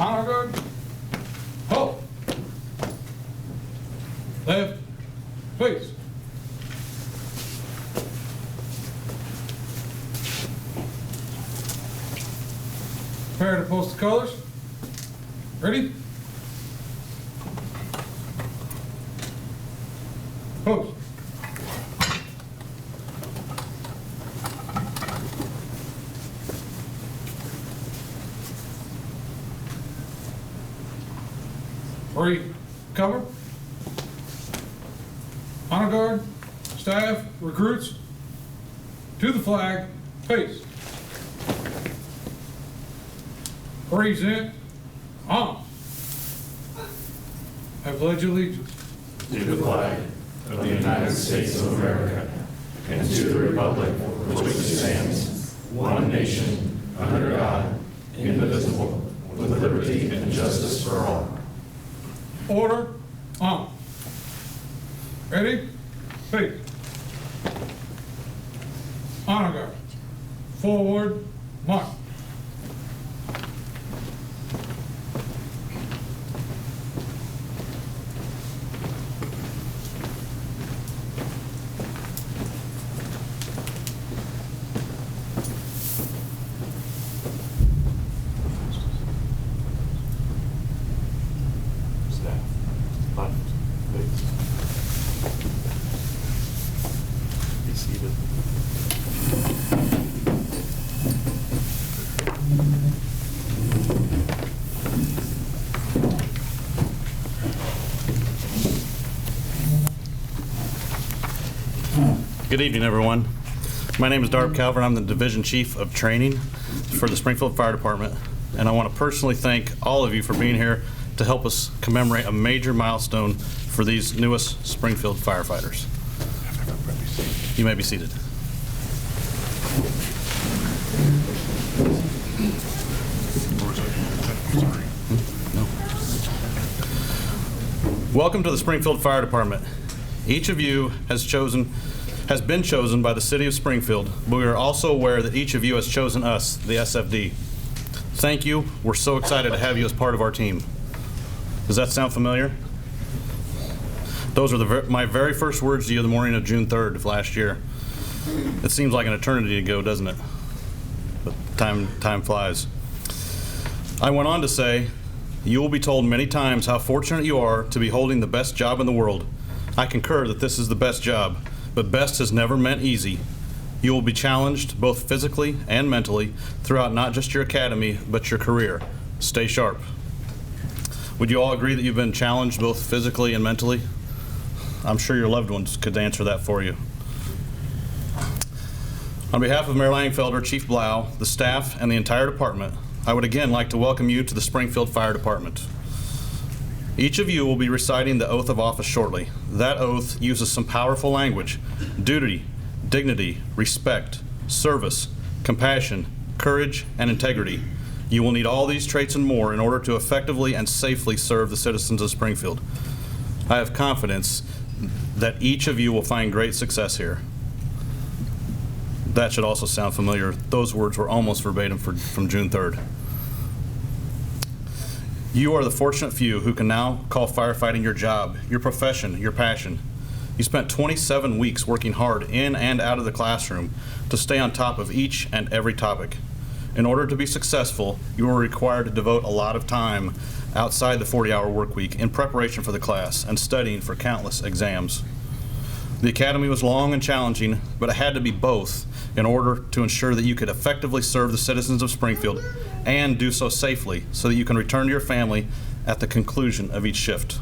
Honor guard. Halt. Left. Face. Prepare to post the colors. Ready? Post. Ready? Cover. Honor guard, staff, recruits, to the flag, face. Present, on. I pledge allegiance to the flag of the United States of America and to the republic for which it stands, one nation, under God, indivisible, with liberty and justice for all. Order, on. Ready? Face. Honor guard. Forward, march. Good evening, everyone. My name is Darb Calvert. I'm the Division Chief of Training for the Springfield Fire Department, and I want to personally thank all of you for being here to help us commemorate a major milestone for these newest Springfield firefighters. You may be seated. Welcome to the Springfield Fire Department. Each of you has been chosen by the City of Springfield, but we are also aware that each of you has chosen us, the SFD. Thank you. We're so excited to have you as part of our team. Does that sound familiar? Those are my very first words to you the morning of June 3rd of last year. It seems like an eternity ago, doesn't it? But time flies. I went on to say, you will be told many times how fortunate you are to be holding the best job in the world. I concur that this is the best job, but best has never meant easy. You will be challenged both physically and mentally throughout not just your academy, but your career. Stay sharp. Would you all agree that you've been challenged both physically and mentally? I'm sure your loved ones could answer that for you. On behalf of Mayor Langfelder, Chief Blau, the staff, and the entire department, I would again like to welcome you to the Springfield Fire Department. Each of you will be reciting the oath of office shortly. That oath uses some powerful language: duty, dignity, respect, service, compassion, courage, and integrity. You will need all these traits and more in order to effectively and safely serve the citizens of Springfield. I have confidence that each of you will find great success here. That should also sound familiar. Those words were almost verbatim from June 3rd. You are the fortunate few who can now call firefighting your job, your profession, your passion. You spent 27 weeks working hard in and out of the classroom to stay on top of each and every topic. In order to be successful, you were required to devote a lot of time outside the 40-hour work week in preparation for the class and studying for countless exams. The academy was long and challenging, but it had to be both in order to ensure that you could effectively serve the citizens of Springfield and do so safely so that you can return to your family at the conclusion of each shift.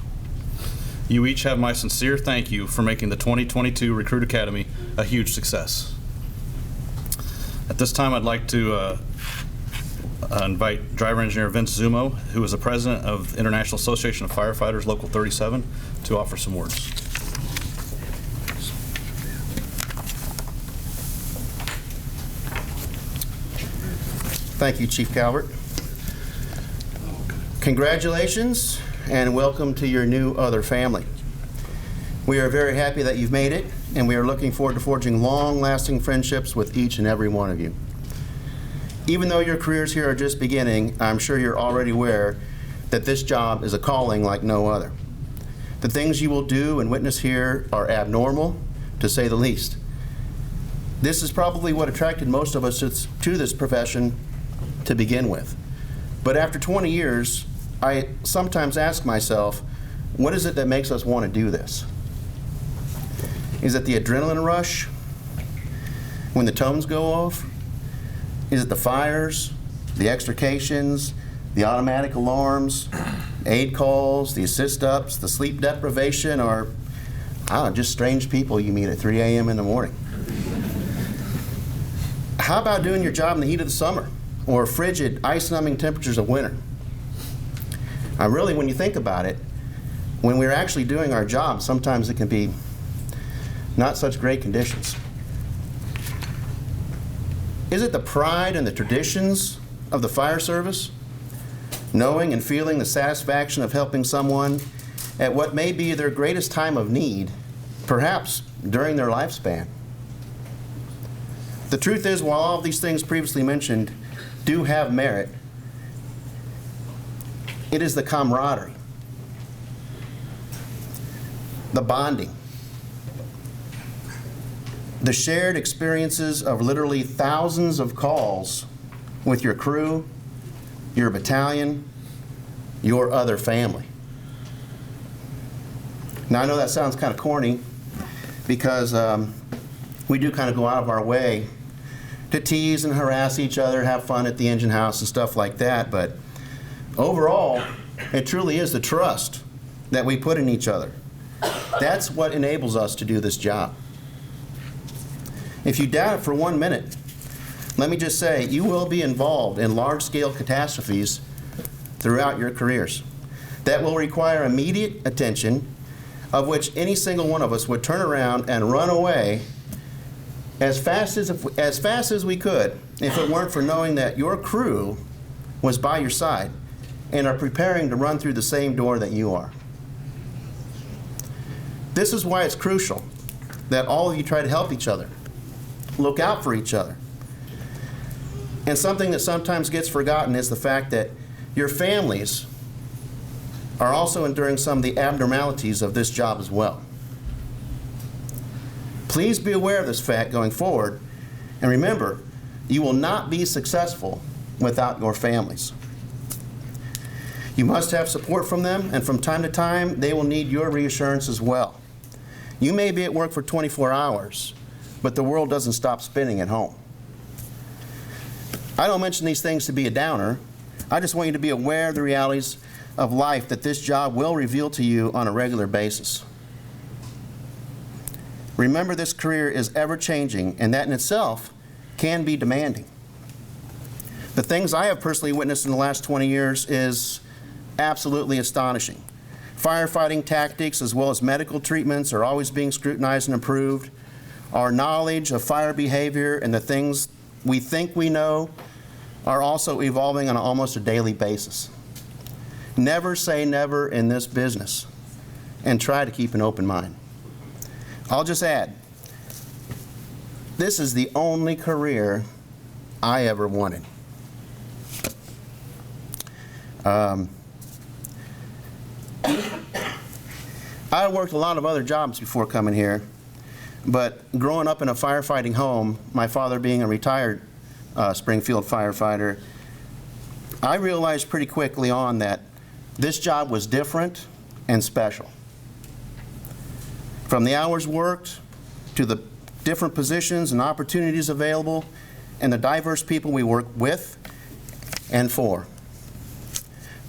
You each have my sincere thank you for making the 2022 Recruit Academy a huge success. At this time, I'd like to invite Driver Engineer Vince Zumo, who is the president of the International Association of Firefighters, Local 37, to offer some words. Thank you, Chief Calvert. Congratulations and welcome to your new other family. We are very happy that you've made it, and we are looking forward to forging long-lasting friendships with each and every one of you. Even though your careers here are just beginning, I'm sure you're already aware that this job is a calling like no other. The things you will do and witness here are abnormal, to say the least. This is probably what attracted most of us to this profession to begin with. But after 20 years, I sometimes ask myself, what is it that makes us want to do this? Is it the adrenaline rush when the tones go off? Is it the fires, the extrications, the automatic alarms, aid calls, the assist-ups, the sleep deprivation, or just strange people you meet at 3 a.m. in the morning? How about doing your job in the heat of the summer or frigid, ice-numbing temperatures of winter? Really, when you think about it, when we're actually doing our job, sometimes it can be not such great conditions. Is it the pride and the traditions of the fire service? Knowing and feeling the satisfaction of helping someone at what may be their greatest time of need, perhaps during their lifespan. The truth is, while all of these things previously mentioned do have merit, it is the camaraderie, the bonding, the shared experiences of literally thousands of calls with your crew, your battalion, your other family. Now, I know that sounds kind of corny because we do kind of go out of our way to tease and harass each other, have fun at the engine house and stuff like that, but overall, it truly is the trust that we put in each other. That's what enables us to do this job. If you doubt it for 1 minute, let me just say, you will be involved in large-scale catastrophes throughout your careers that will require immediate attention, of which any single one of us would turn around and run away as fast as we could if it weren't for knowing that your crew was by your side and are preparing to run through the same door that you are. This is why it's crucial that all of you try to help each other, look out for each other. And something that sometimes gets forgotten is the fact that your families are also enduring some of the abnormalities of this job as well. Please be aware of this fact going forward, and remember, you will not be successful without your families. You must have support from them, and from time to time, they will need your reassurance as well. You may be at work for 24 hours, but the world doesn't stop spinning at home. I don't mention these things to be a downer. I just want you to be aware of the realities of life that this job will reveal to you on a regular basis. Remember, this career is ever-changing, and that in itself can be demanding. The things I have personally witnessed in the last 20 years is absolutely astonishing. Firefighting tactics as well as medical treatments are always being scrutinized and improved. Our knowledge of fire behavior and the things we think we know are also evolving on almost a daily basis. Never say never in this business, and try to keep an open mind. I'll just add, this is the only career I ever wanted. I worked a lot of other jobs before coming here, but growing up in a firefighting home, my father being a retired Springfield firefighter, I realized pretty quickly on that this job was different and special. From the hours worked to the different positions and opportunities available and the diverse people we work with and for.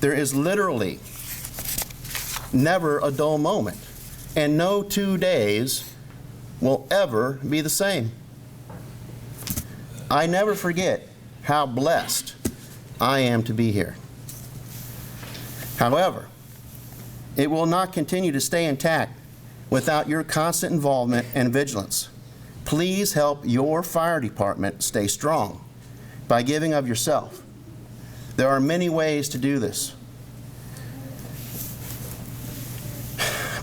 There is literally never a dull moment, and no 2 days will ever be the same. I never forget how blessed I am to be here. However, it will not continue to stay intact without your constant involvement and vigilance. Please help your fire department stay strong by giving of yourself. There are many ways to do this.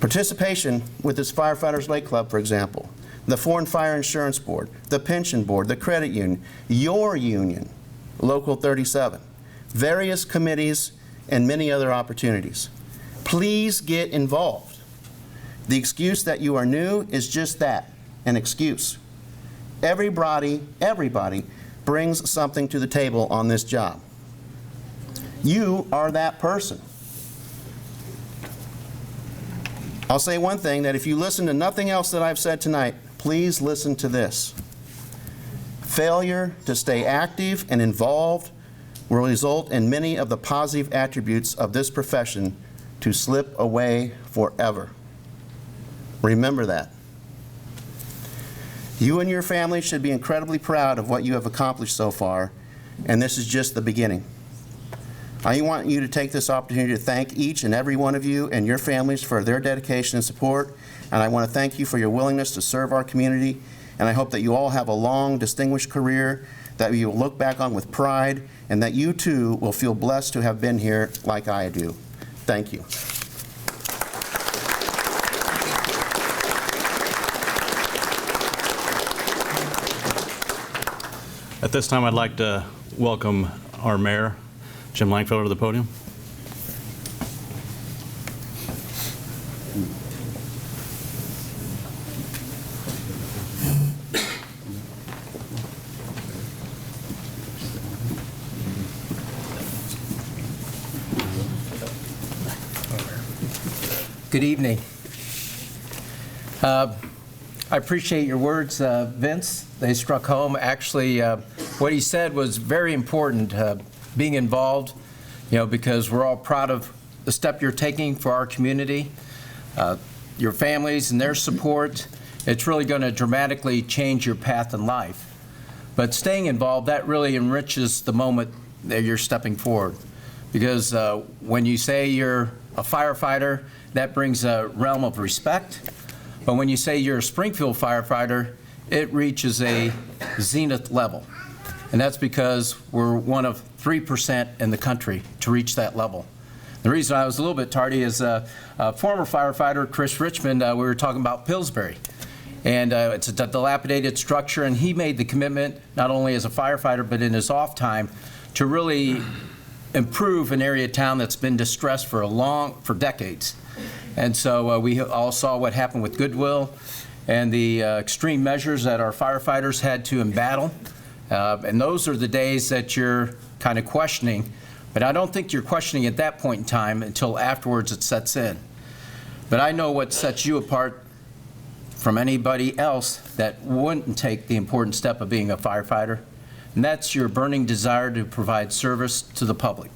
Participation with this Firefighters Lake Club, for example, the Foreign Fire Insurance Board, the Pension Board, the Credit Union, your union, Local 37, various committees and many other opportunities. Please get involved. The excuse that you are new is just that, an excuse. Everybody brings something to the table on this job. You are that person. I'll say one thing, that if you listen to nothing else that I've said tonight, please listen to this. Failure to stay active and involved will result in many of the positive attributes of this profession to slip away forever. Remember that. You and your family should be incredibly proud of what you have accomplished so far, and this is just the beginning. I want you to take this opportunity to thank each and every one of you and your families for their dedication and support, and I want to thank you for your willingness to serve our community, and I hope that you all have a long, distinguished career that you will look back on with pride, and that you too will feel blessed to have been here like I do. Thank you. At this time, I'd like to welcome our mayor, Jim Langfelder, to the podium. Good evening. I appreciate your words, Vince. They struck home. Actually, what he said was very important, being involved, because we're all proud of the step you're taking for our community, your families and their support. It's really going to dramatically change your path in life. But staying involved, that really enriches the moment that you're stepping forward. Because when you say you're a firefighter, that brings a realm of respect. But when you say you're a Springfield firefighter, it reaches a zenith level. And that's because we're one of 3% in the country to reach that level. The reason I was a little bit tardy is a former firefighter, Chris Richmond, we were talking about Pillsbury. And it's a dilapidated structure, and he made the commitment, not only as a firefighter, but in his off time, to really improve an area of town that's been distressed for decades. And so we all saw what happened with Goodwill and the extreme measures that our firefighters had to embattle. And those are the days that you're kind of questioning. But I don't think you're questioning at that point in time until afterwards it sets in. But I know what sets you apart from anybody else that wouldn't take the important step of being a firefighter. And that's your burning desire to provide service to the public.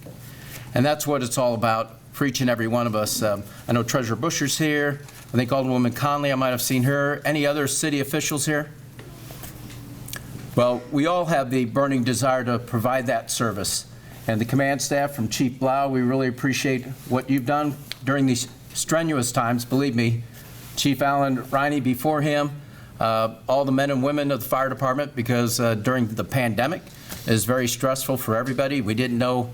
And that's what it's all about for each and every one of us. I know Treasurer Busher's here. I think Alderwoman Conley, I might have seen her. Any other city officials here? Well, we all have the burning desire to provide that service. And the command staff from Chief Blau, we really appreciate what you've done during these strenuous times. Believe me, Chief Alan Riney before him, all the men and women of the fire department, because during the pandemic it was very stressful for everybody. We didn't know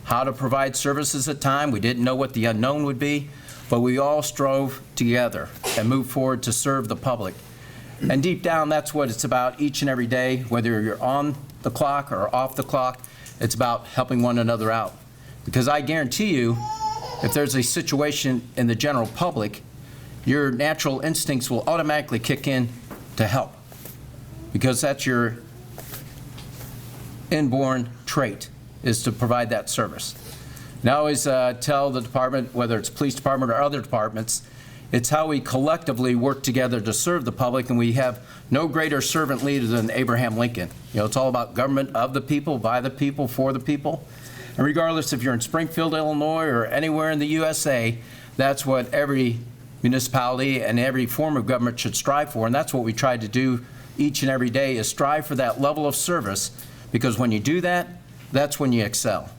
how to provide services at the time. We didn't know what the unknown would be, but we all strove together and moved forward to serve the public. And deep down, that's what it's about each and every day, whether you're on the clock or off the clock. It's about helping one another out. Because I guarantee you, if there's a situation in the general public, your natural instincts will automatically kick in to help, because that's your inborn trait, is to provide that service. And I always tell the department, whether it's police department or other departments, it's how we collectively work together to serve the public, and we have no greater servant leader than Abraham Lincoln. It's all about government of the people, by the people, for the people. And regardless if you're in Springfield, Illinois, or anywhere in the USA, that's what every municipality and every form of government should strive for, and that's what we try to do each and every day, is strive for that level of service, because when you do that, that's when you excel.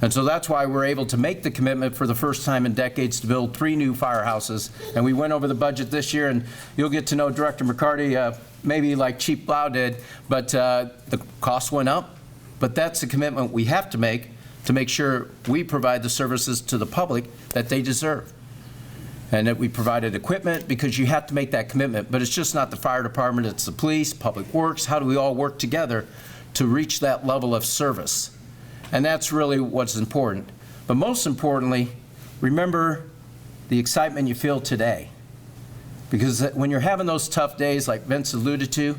And so that's why we're able to make the commitment for the first time in decades to build 3 new firehouses. And we went over the budget this year, and you'll get to know Director McCarty maybe like Chief Blau did, but the cost went up. But that's the commitment we have to make sure we provide the services to the public that they deserve. And that we provided equipment, because you have to make that commitment. But it's just not the fire department, it's the police, public works. How do we all work together to reach that level of service? And that's really what's important. But most importantly, remember the excitement you feel today. Because when you're having those tough days, like Vince alluded to,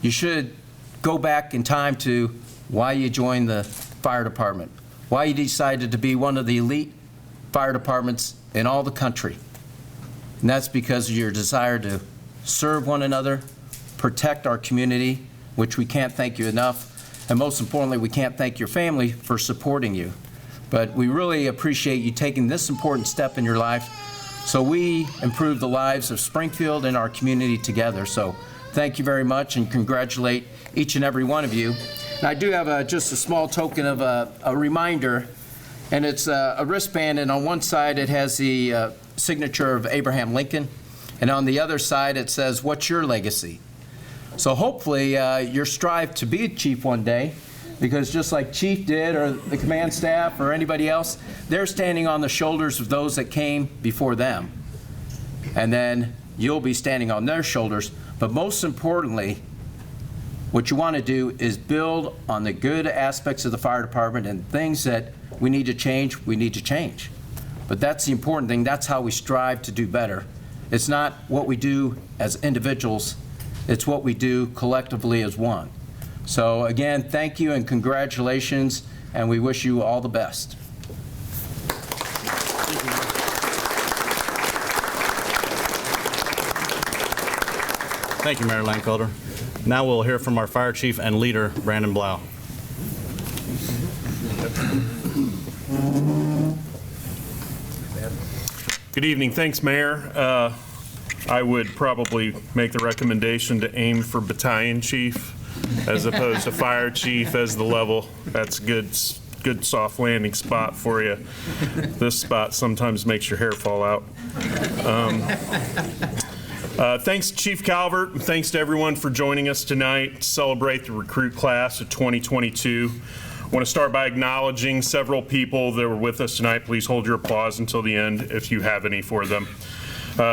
you should go back in time to why you joined the fire department, why you decided to be one of the elite fire departments in all the country. And that's because of your desire to serve one another, protect our community, which we can't thank you enough, and most importantly, we can't thank your family for supporting you. But we really appreciate you taking this important step in your life so we improve the lives of Springfield and our community together. So thank you very much and congratulate each and every one of you. And I do have just a small token of a reminder, and it's a wristband, and on one side it has the signature of Abraham Lincoln, and on the other side it says, "What's your legacy?" So hopefully you'll strive to be a chief one day, because just like Chief did, or the command staff, or anybody else, they're standing on the shoulders of those that came before them. And then you'll be standing on their shoulders. But most importantly, what you want to do is build on the good aspects of the fire department, and things that we need to change, we need to change. But that's the important thing. That's how we strive to do better. It's not what we do as individuals, it's what we do collectively as one. So again, thank you and congratulations, and we wish you all the best. Thank you, Mayor Langfelder. Now we'll hear from our fire chief and leader, Brandon Blau. Good evening. Thanks, Mayor. I would probably make the recommendation to aim for battalion chief as opposed to fire chief as the level. That's good soft landing spot for you. This spot sometimes makes your hair fall out. Thanks, Chief Calvert, and thanks to everyone for joining us tonight to celebrate the recruit class of 2022. I want to start by acknowledging several people that were with us tonight. Please hold your applause until the end if you have any for them.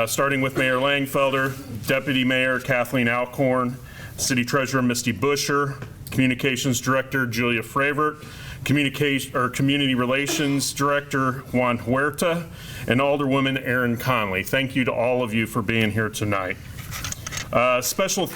Starting with Mayor Langfelder, Deputy Mayor Kathleen Alcorn, City Treasurer Misty Busher, Communications Director Julia Fravert, Community Relations Director Juan Huerta, and Alderwoman Erin Conley. Thank you to all of you for being here tonight. Special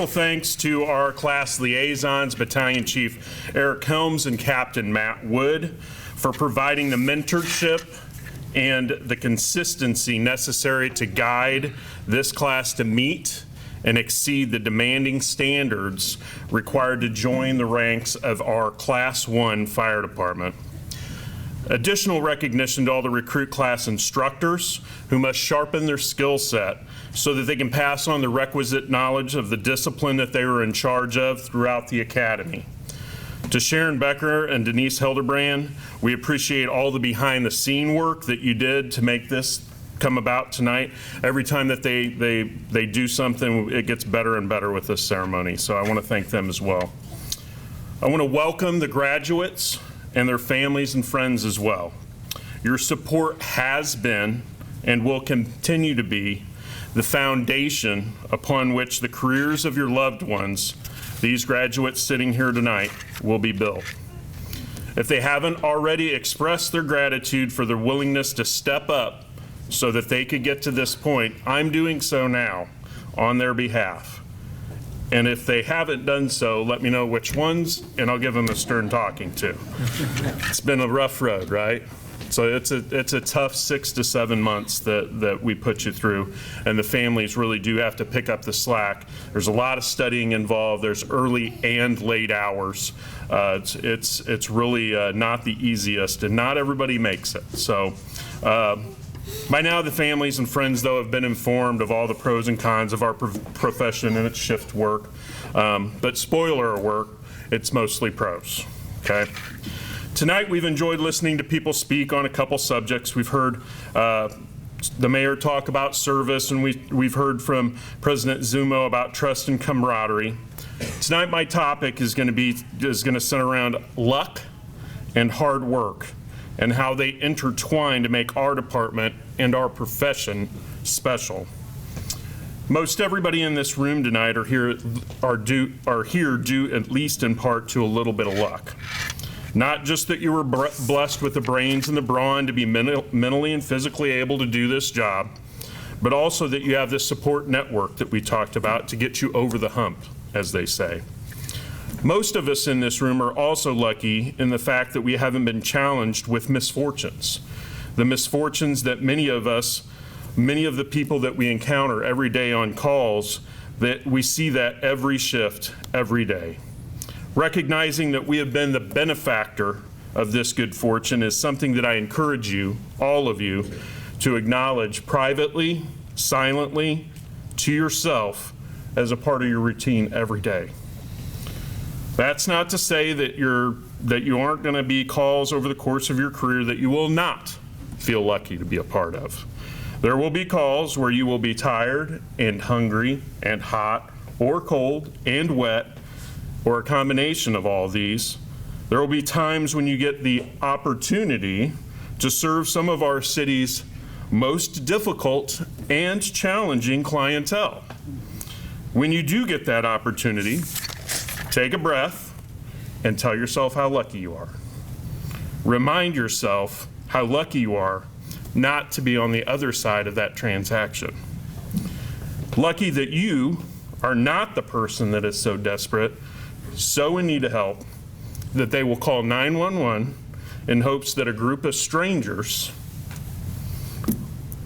thanks to our class liaisons, Battalion Chief Eric Helms and Captain Matt Wood, for providing the mentorship and the consistency necessary to guide this class to meet and exceed the demanding standards required to join the ranks of our Class 1 fire department. Additional recognition to all the recruit class instructors who must sharpen their skill set so that they can pass on the requisite knowledge of the discipline that they were in charge of throughout the academy. To Sharon Becker and Denise Hildebrand, we appreciate all the behind the scene work that you did to make this come about tonight. Every time that they do something, it gets better and better with this ceremony. So I want to thank them as well. I want to welcome the graduates and their families and friends as well. Your support has been and will continue to be the foundation upon which the careers of your loved ones, these graduates sitting here tonight, will be built. If they haven't already expressed their gratitude for their willingness to step up so that they could get to this point, I'm doing so now on their behalf. And if they haven't done so, let me know which ones, and I'll give them a stern talking to. It's been a rough road, right? So it's a tough 6 to 7 months that we put you through, and the families really do have to pick up the slack. There's a lot of studying involved. There's early and late hours. It's really not the easiest, and not everybody makes it. So by now, the families and friends, though, have been informed of all the pros and cons of our profession and its shift work. But spoiler alert, it's mostly pros, okay? Tonight, we've enjoyed listening to people speak on a couple subjects. We've heard the mayor talk about service, and we've heard from President Zumo about trust and camaraderie. Tonight, my topic is going to center around luck and hard work, and how they intertwine to make our department and our profession special. Most everybody in this room tonight are here due at least in part to a little bit of luck. Not just that you were blessed with the brains and the brawn to be mentally and physically able to do this job, but also that you have this support network that we talked about to get you over the hump, as they say. Most of us in this room are also lucky in the fact that we haven't been challenged with misfortunes. The misfortunes that many of the people that we encounter every day on calls, that we see that every shift, every day. Recognizing that we have been the benefactor of this good fortune is something that I encourage you, all of you, to acknowledge privately, silently, to yourself as a part of your routine every day. That's not to say that you aren't going to be calls over the course of your career that you will not feel lucky to be a part of. There will be calls where you will be tired and hungry and hot or cold and wet, or a combination of all these. There will be times when you get the opportunity to serve some of our city's most difficult and challenging clientele. When you do get that opportunity, take a breath and tell yourself how lucky you are. Remind yourself how lucky you are not to be on the other side of that transaction. Lucky that you are not the person that is so desperate, so in need of help, that they will call 911 in hopes that a group of strangers,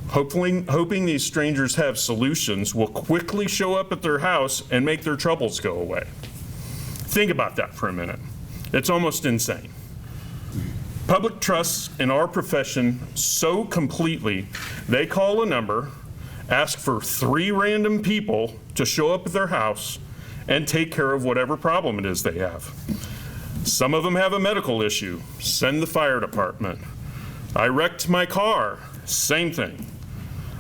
hoping these strangers have solutions, will quickly show up at their house and make their troubles go away. Think about that for a minute. It's almost insane. Public trusts in our profession so completely, they call a number, ask for 3 random people to show up at their house and take care of whatever problem it is they have. Some of them have a medical issue, send the fire department. I wrecked my car, same thing.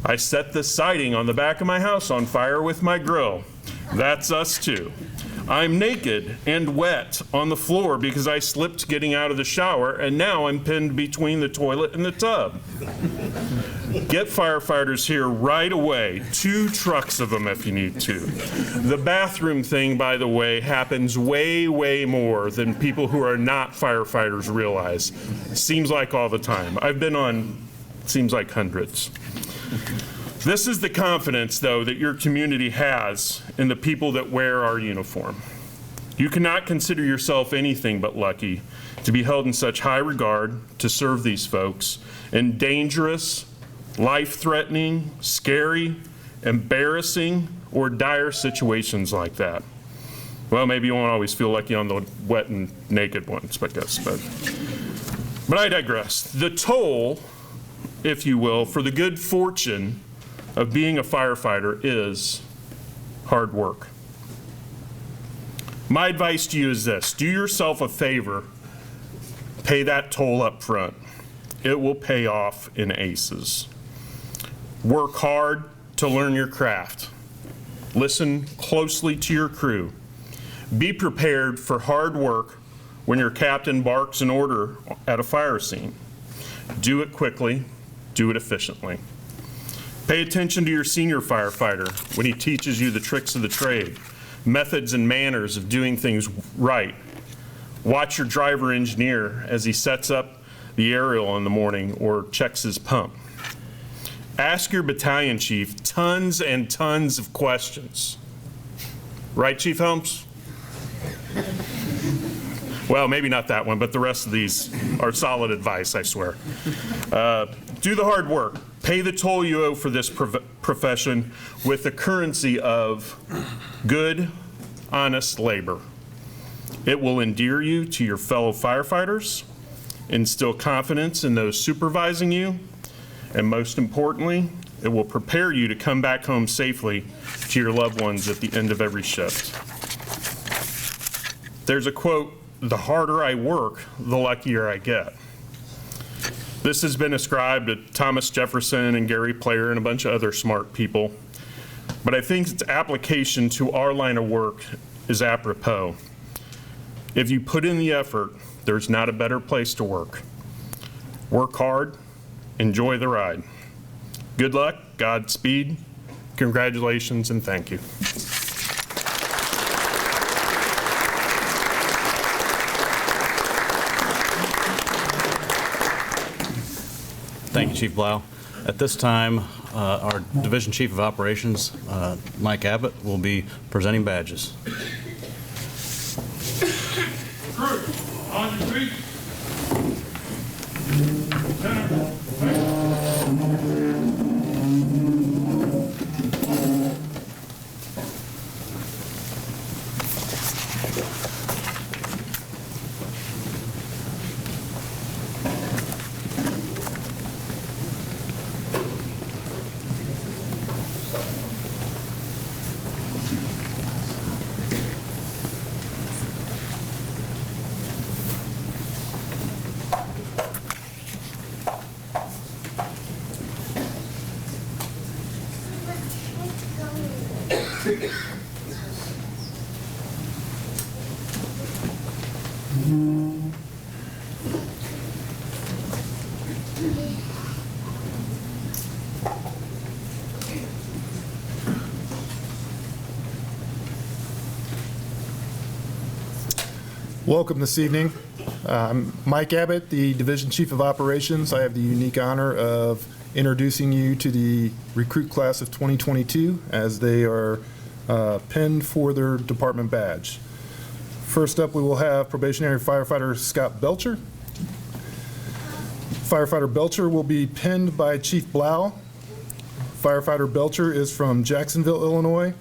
I set the siding on the back of my house on fire with my grill, that's us too. I'm naked and wet on the floor because I slipped getting out of the shower, and now I'm pinned between the toilet and the tub. Get firefighters here right away, 2 trucks of them if you need to. The bathroom thing, by the way, happens way, way more than people who are not firefighters realize. Seems like all the time. I've been on, seems like hundreds. This is the confidence, though, that your community has in the people that wear our uniform. You cannot consider yourself anything but lucky to be held in such high regard to serve these folks in dangerous, life-threatening, scary, embarrassing, or dire situations like that. Well, maybe you won't always feel lucky on the wet and naked ones, I guess, but I digress. The toll, if you will, for the good fortune of being a firefighter is hard work. My advice to you is this: do yourself a favor, pay that toll up front. It will pay off in aces. Work hard to learn your craft. Listen closely to your crew. Be prepared for hard work when your captain barks an order at a fire scene. Do it quickly, do it efficiently. Pay attention to your senior firefighter when he teaches you the tricks of the trade, methods and manners of doing things right. Watch your driver engineer as he sets up the aerial in the morning or checks his pump. Ask your battalion chief tons and tons of questions. Right, Chief Helms? Well, maybe not that one, but the rest of these are solid advice, I swear. Do the hard work. Pay the toll you owe for this profession with the currency of good, honest labor. It will endear you to your fellow firefighters, instill confidence in those supervising you, and most importantly, it will prepare you to come back home safely to your loved ones at the end of every shift. There's a quote, "The harder I work, the luckier I get." This has been ascribed to Thomas Jefferson and Gary Player and a bunch of other smart people, but I think its application to our line of work is apropos. If you put in the effort, there's not a better place to work. Work hard, enjoy the ride. Good luck, Godspeed, Congratulations and thank you. Thank you, Chief Blau. At this time, our Division Chief of Operations, Mike Abbott, will be presenting badges. Recruit, on your feet. Center. Welcome this evening. I'm Mike Abbott, the Division Chief of Operations. I have the unique honor of introducing you to the recruit class of 2022 as they are pinned for their department badge. First up, we will have probationary firefighter Scott Belcher. Firefighter Belcher will be pinned by Chief Blau. Firefighter Belcher is from Jacksonville, Illinois,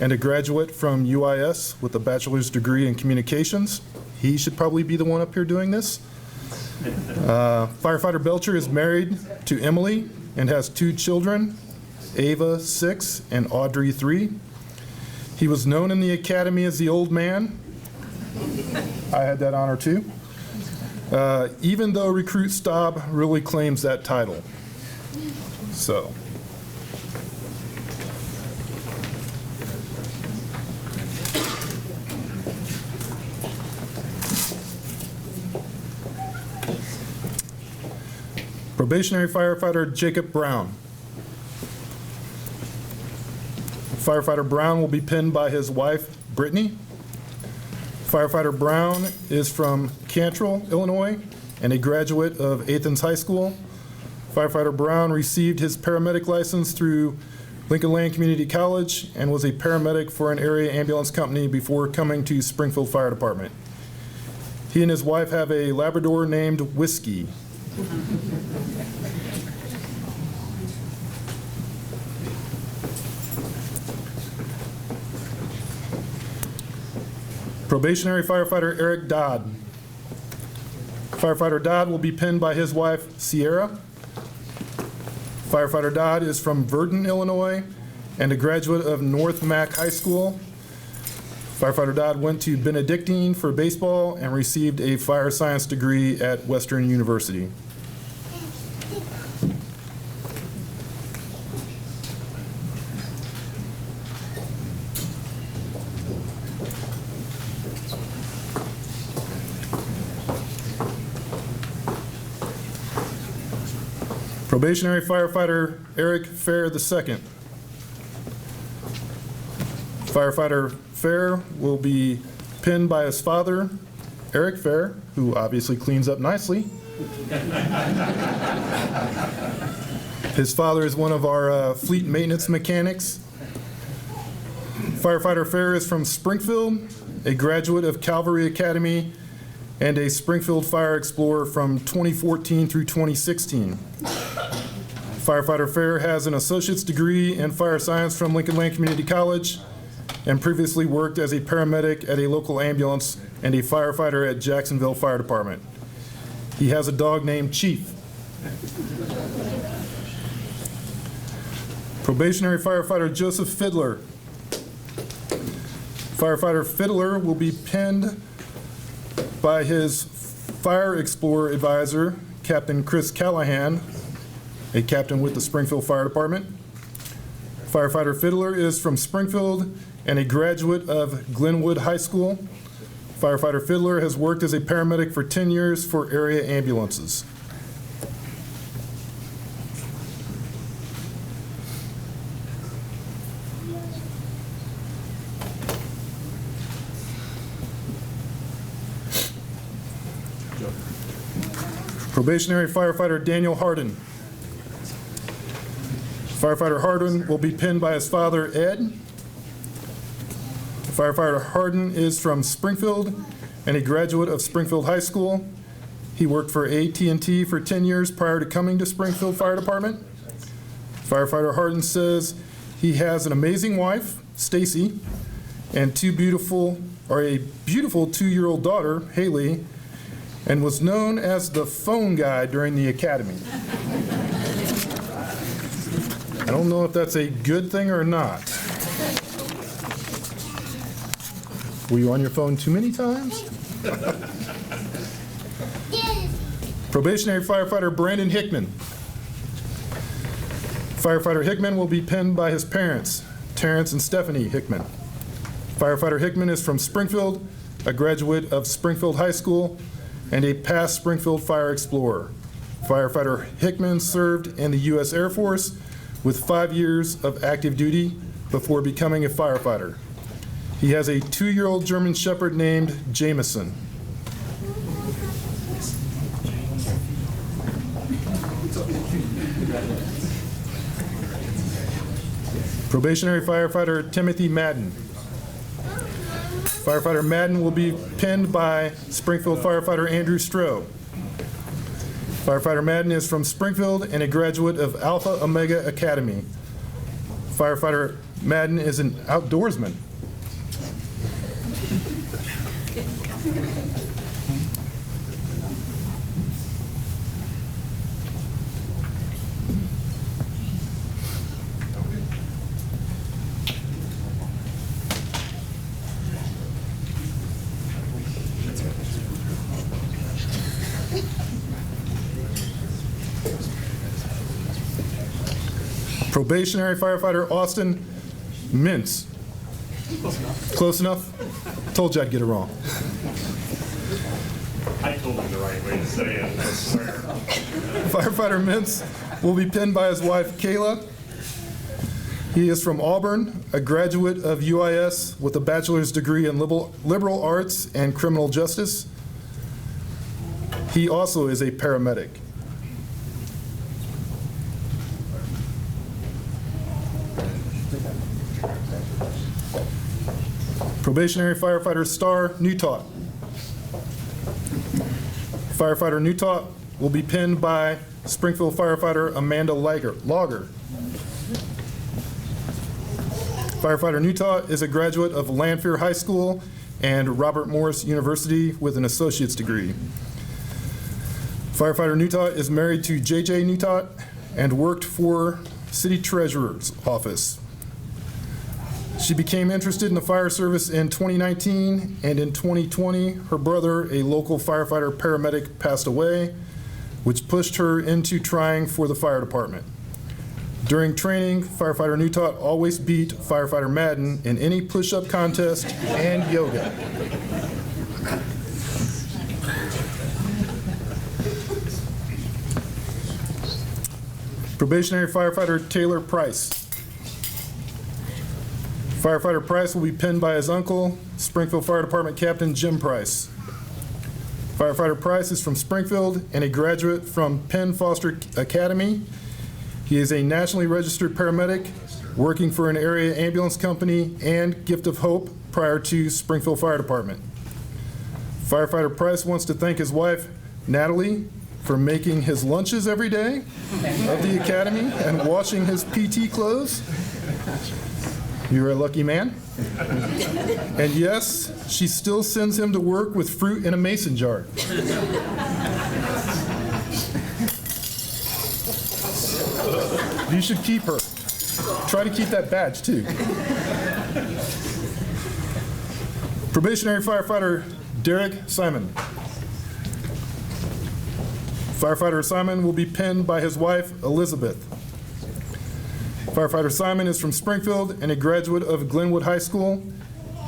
and a graduate from UIS with a bachelor's degree in communications. He should probably be the one up here doing this. Firefighter Belcher is married to Emily and has 2 children, Ava, 6, and Audrey, 3. He was known in the academy as the old man. I had that honor too. Even though Recruit Staub really claims that title. So. Probationary firefighter Jacob Brown. Firefighter Brown will be pinned by his wife, Brittany. Firefighter Brown is from Cantrell, Illinois, and a graduate of Athens High School. Firefighter Brown received his paramedic license through Lincoln Land Community College and was a paramedic for an area ambulance company before coming to Springfield Fire Department. He and his wife have a Labrador named Whiskey. Probationary firefighter Eric Dodd. Firefighter Dodd will be pinned by his wife, Sierra. Firefighter Dodd is from Verdon, Illinois, and a graduate of North Mac High School. Firefighter Dodd went to Benedictine for baseball and received a fire science degree at Western University. Probationary firefighter Eric Fair II. Firefighter Fair will be pinned by his father, Eric Fair, who obviously cleans up nicely. His father is one of our fleet maintenance mechanics. Firefighter Fair is from Springfield, a graduate of Calvary Academy, and a Springfield Fire Explorer from 2014 through 2016. Firefighter Fair has an associate's degree in fire science from Lincoln Land Community College and previously worked as a paramedic at a local ambulance and a firefighter at Jacksonville Fire Department. He has a dog named Chief. Probationary firefighter Joseph Fiddler. Firefighter Fiddler will be pinned by his Fire Explorer advisor, Captain Chris Callahan, a captain with the Springfield Fire Department. Firefighter Fiddler is from Springfield and a graduate of Glenwood High School. Firefighter Fiddler has worked as a paramedic for 10 years for area ambulances. Probationary firefighter Daniel Harden. Firefighter Harden will be pinned by his father, Ed. Firefighter Harden is from Springfield and a graduate of Springfield High School. He worked for AT&T for 10 years prior to coming to Springfield Fire Department. Firefighter Harden says he has an amazing wife, Stacy, and a beautiful 2-year-old daughter, Haley, and was known as the phone guy during the academy. I don't know if that's a good thing or not. Were you on your phone too many times? Probationary firefighter Brandon Hickman. Firefighter Hickman will be pinned by his parents, Terrence and Stephanie Hickman. Firefighter Hickman is from Springfield, a graduate of Springfield High School, and a past Springfield Fire Explorer. Firefighter Hickman served in the U.S. Air Force with 5 years of active duty before becoming a firefighter. He has a 2-year-old German Shepherd named Jameson. Probationary firefighter Timothy Madden. Firefighter Madden will be pinned by Springfield firefighter Andrew Stroh. Firefighter Madden is from Springfield and a graduate of Alpha Omega Academy. Firefighter Madden is an outdoorsman. Probationary firefighter Austin Mintz. Close enough? Told you I'd get it wrong. I told him the right way to say it, I swear. Firefighter Mintz will be pinned by his wife, Kayla. He is from Auburn, a graduate of UIS with a bachelor's degree in liberal arts and criminal justice. He also is a paramedic. Probationary firefighter Star Newtaught. Firefighter Newtaught will be pinned by Springfield firefighter Amanda Lager. Firefighter Newtaught is a graduate of Lanphier High School and Robert Morris University with an associate's degree. Firefighter Newtaught is married to J.J. Newtaught and worked for City Treasurer's Office. She became interested in the fire service in 2019, and in 2020, her brother, a local firefighter paramedic, passed away, which pushed her into trying for the fire department. During training, firefighter Newtaught always beat firefighter Madden in any push-up contest and yoga. Probationary firefighter Taylor Price. Firefighter Price will be pinned by his uncle, Springfield Fire Department Captain Jim Price. Firefighter Price is from Springfield and a graduate from Penn Foster Academy. He is a nationally registered paramedic working for an area ambulance company and Gift of Hope prior to Springfield Fire Department. Firefighter Price wants to thank his wife, Natalie, for making his lunches every day of the academy and washing his PT clothes. You're a lucky man. And yes, she still sends him to work with fruit in a mason jar. You should keep her. Try to keep that badge, too. Probationary firefighter Derek Simon. Firefighter Simon will be pinned by his wife, Elizabeth. Firefighter Simon is from Springfield and a graduate of Glenwood High School.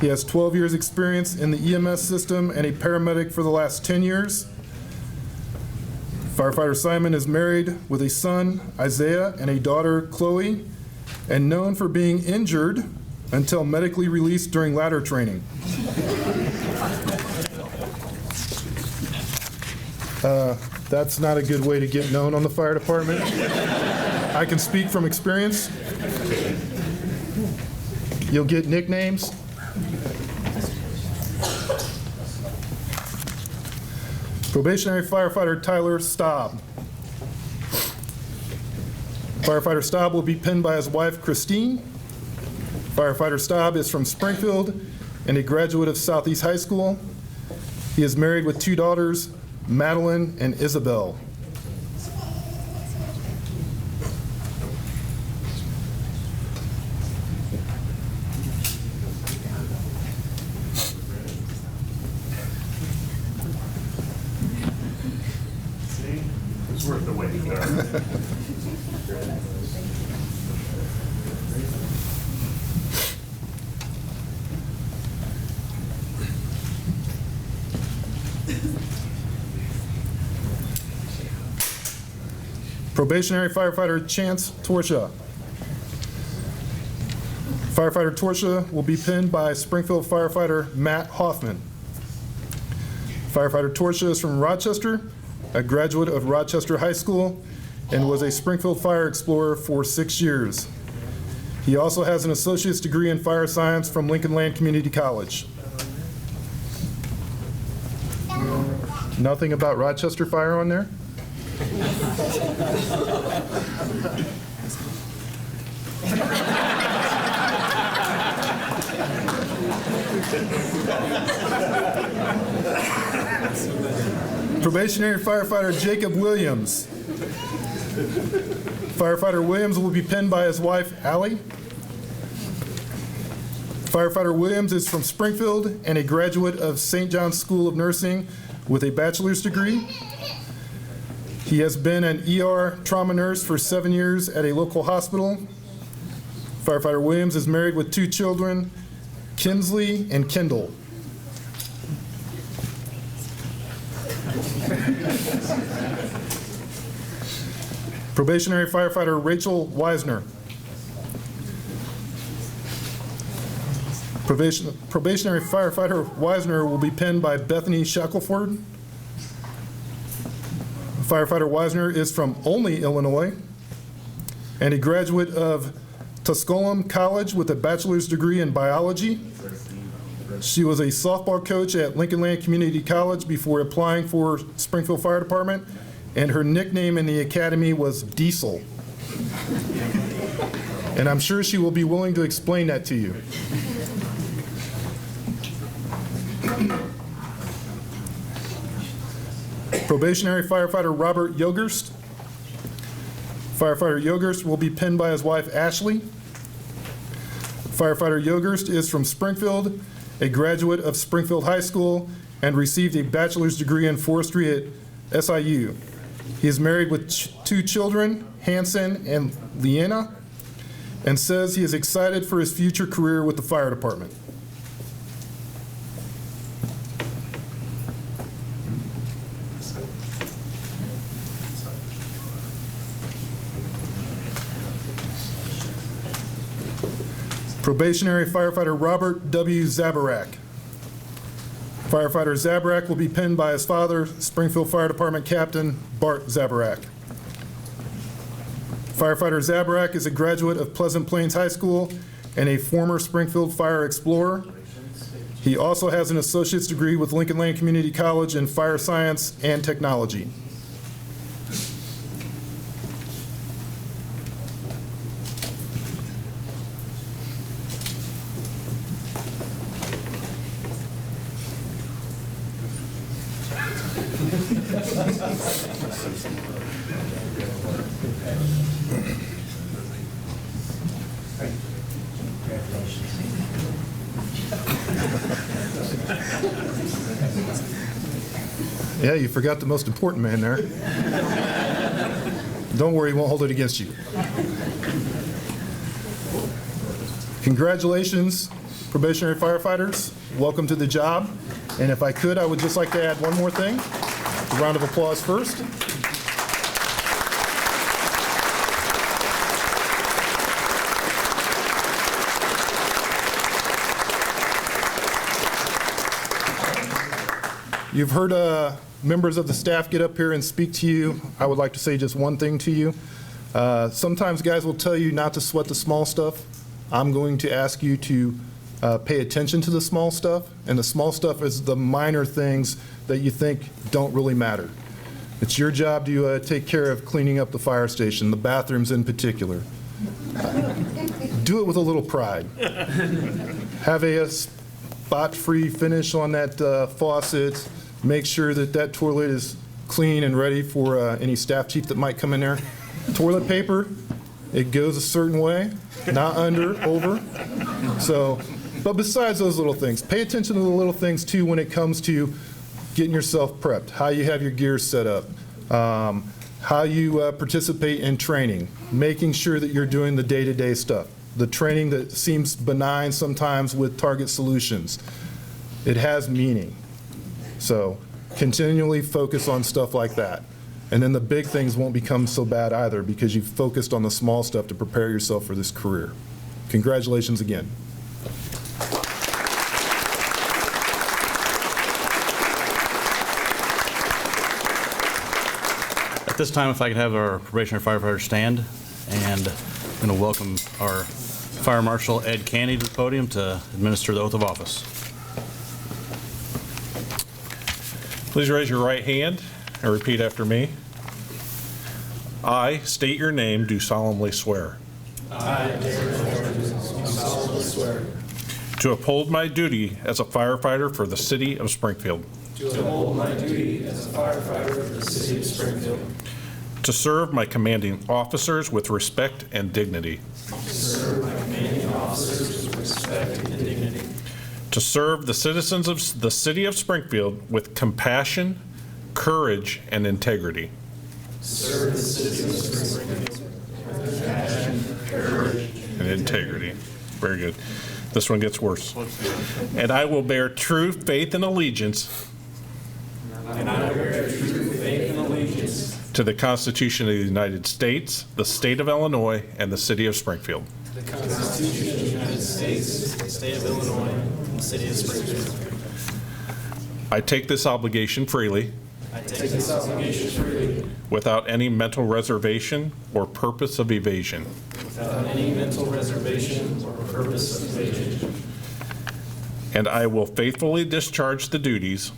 He has 12 years' experience in the EMS system and a paramedic for the last 10 years. Firefighter Simon is married with a son, Isaiah, and a daughter, Chloe, and known for being injured until medically released during ladder training. That's not a good way to get known on the fire department. I can speak from experience. You'll get nicknames. Probationary firefighter Tyler Staub. Firefighter Staub will be pinned by his wife, Christine. Firefighter Staub is from Springfield and a graduate of Southeast High School. He is married with 2 daughters, Madeline and Isabel. See, it's worth the wait there. Probationary firefighter Chance Torsha. Firefighter Torsha will be pinned by Springfield firefighter Matt Hoffman. Firefighter Torsha is from Rochester, a graduate of Rochester High School, and was a Springfield Fire Explorer for 6 years. He also has an associate's degree in fire science from Lincoln Land Community College. Nothing about Rochester Fire on there? Probationary firefighter Jacob Williams. Firefighter Williams will be pinned by his wife, Allie. Firefighter Williams is from Springfield and a graduate of St. John's School of Nursing with a bachelor's degree. He has been an ER trauma nurse for 7 years at a local hospital. Firefighter Williams is married with 2 children, Kinsley and Kendall. Probationary firefighter Rachel Wisner. Probationary firefighter Wisner will be pinned by Bethany Shackelford. Firefighter Wisner is from Olney, Illinois, and a graduate of Tusculum College with a bachelor's degree in biology. She was a softball coach at Lincoln Land Community College before applying for Springfield Fire Department, and her nickname in the academy was Diesel. And I'm sure she will be willing to explain that to you. Probationary firefighter Robert Yogerst. Firefighter Yogerst will be pinned by his wife Ashley. Firefighter Yogerst is from Springfield, a graduate of Springfield High School, and received a bachelor's degree in forestry at SIU. He is married with 2 children, Hanson and Leanna, and says he is excited for his future career with the fire department. Probationary firefighter Robert W. Zabarak. Firefighter Zabarak will be pinned by his father, Springfield Fire Department Captain Bart Zabarak. Firefighter Zabarak is a graduate of Pleasant Plains High School and a former Springfield Fire Explorer. He also has an associate's degree with Lincoln Land Community College in fire science and technology. Yeah, you forgot the most important man there. Don't worry, he won't hold it against you. Congratulations, probationary firefighters. Welcome to the job. And if I could, I would just like to add one more thing. A round of applause first. You've heard members of the staff get up here and speak to you, I would like to say just one thing to you. Sometimes guys will tell you not to sweat the small stuff. I'm going to ask you to pay attention to the small stuff, and the small stuff is the minor things that you think don't really matter. It's your job to take care of cleaning up the fire station, the bathrooms in particular. Do it with a little pride. Have a spot-free finish on that faucet. Make sure that that toilet is clean and ready for any staff chief that might come in there. Toilet paper, it goes a certain way, not under, over. So, but besides those little things, pay attention to the little things too when it comes to getting yourself prepped, how you have your gear set up, how you participate in training, making sure that you're doing the day-to-day stuff. The training that seems benign sometimes with Target Solutions, it has meaning. So continually focus on stuff like that. And then the big things won't become so bad either because you've focused on the small stuff to prepare yourself for this career. Congratulations again. At this time, if I could have our probationary firefighter stand, and I'm going to welcome our Fire Marshal Ed Canny to the podium to administer the oath of office. Please raise your right hand and repeat after me. I state your name, do solemnly swear. I, do solemnly swear To uphold my duty as a firefighter for the city of Springfield. to uphold my duty as a firefighter for the city of Springfield. To serve my commanding officers with respect and dignity. To serve my commanding officers with respect and dignity. To serve the citizens of the city of Springfield with compassion, courage, and integrity. To serve the citizens of Springfield with compassion, courage, And integrity. Very good. This one gets worse. And I will bear true faith and allegiance and I will bear true faith and allegiance to the Constitution of the United States, the state of Illinois, and the city of Springfield. to the Constitution of the United States, the state of Illinois, and the city of Springfield. I take this obligation freely, I take this obligation freely, without any mental reservation or purpose of evasion. without any mental reservation or purpose of evasion. And I will faithfully discharge the duties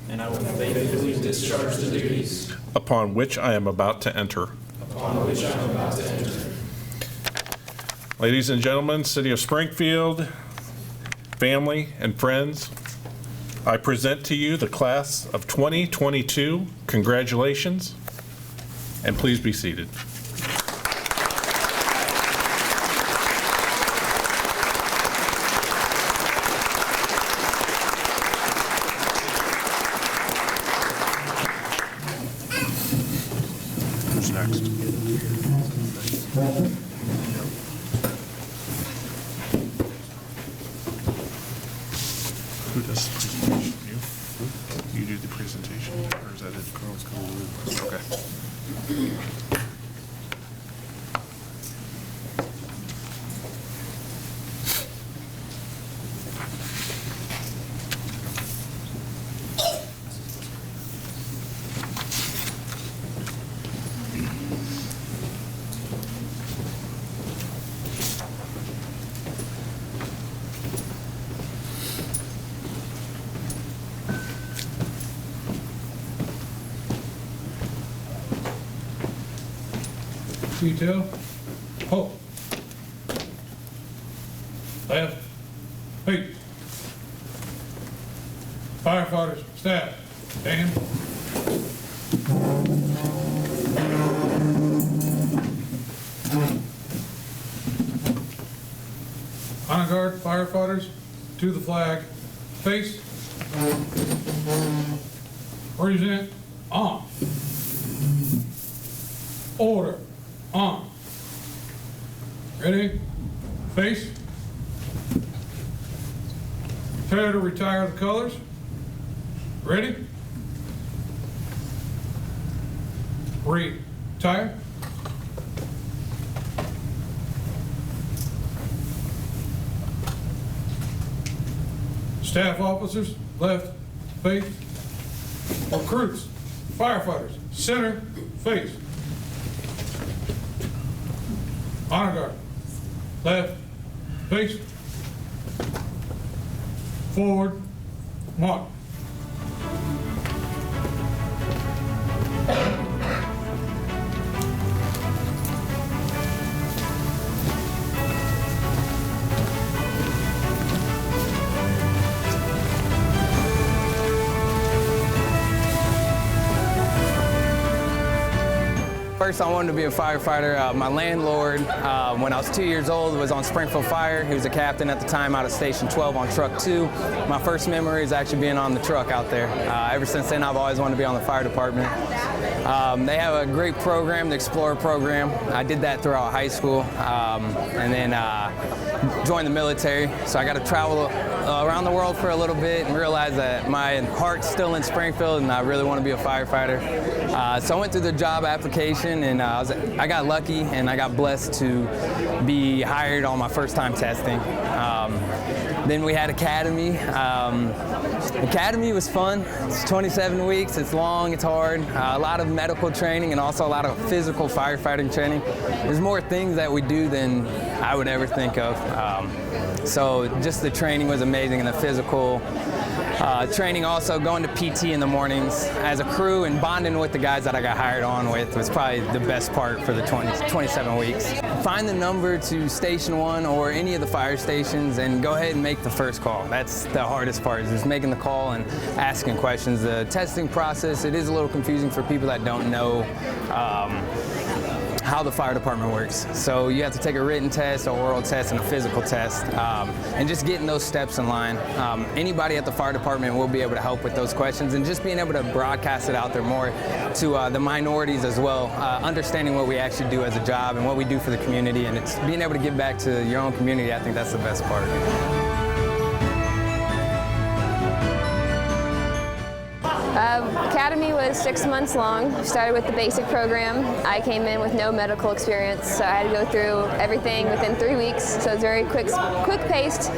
And I will faithfully discharge the duties upon which I am about to enter. upon which I am about to enter. Ladies and gentlemen, City of Springfield, family and friends, I present to you the class of 2022. Congratulations, and please be seated. Who's next? Who does the presentation? You? You do the presentation, or is that it? Carl's going to do it. Okay. Detail. Halt. Left. Feet. Firefighters, staff, stand. Honor guard, firefighters, to the flag, face. Present, on. Order, on. Ready? Face. Prepare to retire the colors. Ready? Retire. Staff officers, left, face. Recruits, Firefighters, center, face. Honor guard, left, face. Forward, march. First, I wanted to be a firefighter. My landlord, when I was 2 years old, was on Springfield Fire. He was a captain at the time out of Station 12 on Truck 2. My first memory is actually being on the truck out there. Ever since then, I've always wanted to be on the fire department. They have a great program, the Explorer program. I did that throughout high school, and then joined the military. So I got to travel around the world for a little bit and realize that my heart's still in Springfield and I really want to be a firefighter. So I went through the job application and I got lucky and I got blessed to be hired on my first time testing. Then we had Academy. Academy was fun. It's 27 weeks, it's long, it's hard. A lot of medical training and also a lot of physical firefighting training. There's more things that we do than I would ever think of. So just the training was amazing and the physical training, also going to PT in the mornings as a crew and bonding with the guys that I got hired on with was probably the best part for the 27 weeks. Find the number to Station 1 or any of the fire stations and go ahead and make the first call. That's the hardest part, is just making the call and asking questions. The testing process, it is a little confusing for people that don't know how the fire department works. So you have to take a written test, an oral test, and a physical test, and just getting those steps in line. Anybody at the fire department will be able to help with those questions and just being able to broadcast it out there more to the minorities as well, understanding what we actually do as a job and what we do for the community, and it's being able to give back to your own community. I think that's the best part. Academy was 6 months long. Started with the basic program. I came in with no medical experience, so I had to go through everything within 3 weeks. So it's very quick-paced,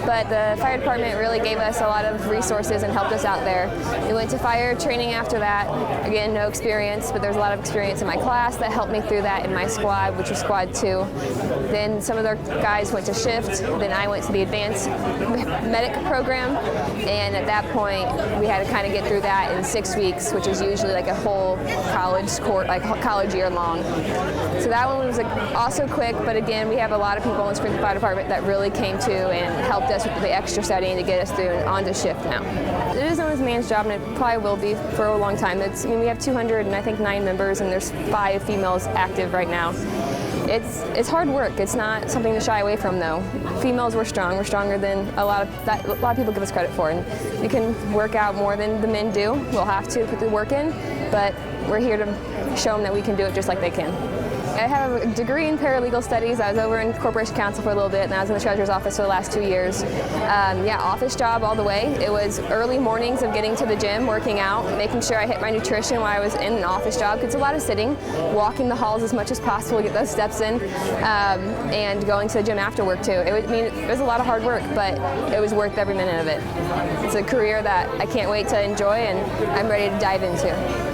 but the fire department really gave us a lot of resources and helped us out there. We went to fire training after that. Again, no experience, but there's a lot of experience in my class that helped me through that in my squad, which was Squad 2. Then some of the guys went to shift. Then I went to the advanced medic program, and at that point, we had to kind of get through that in 6 weeks, which is usually like a whole college year long. So that one was also quick, but again, we have a lot of people in the Springfield Fire Department that really came to and helped us with the extra studying to get us through and onto shift now. It is known as a man's job, and it probably will be for a long time. We have 209 members, and there's 5 females active right now. It's hard work. It's not something to shy away from, though. Females, we're strong. We're stronger than a lot of people give us credit for, and we can work out more than the men do. We'll have to put the work in, but we're here to show them that we can do it just like they can. I have a degree in paralegal studies. I was over in Corporation Counsel for a little bit, and I was in the Treasurer's Office for the last 2 years. Yeah, office job all the way. It was early mornings of getting to the gym, working out, making sure I hit my nutrition while I was in an office job. It's a lot of sitting, walking the halls as much as possible to get those steps in, and going to the gym after work too. It was a lot of hard work, but it was worth every minute of it. It's a career that I can't wait to enjoy, and I'm ready to dive into.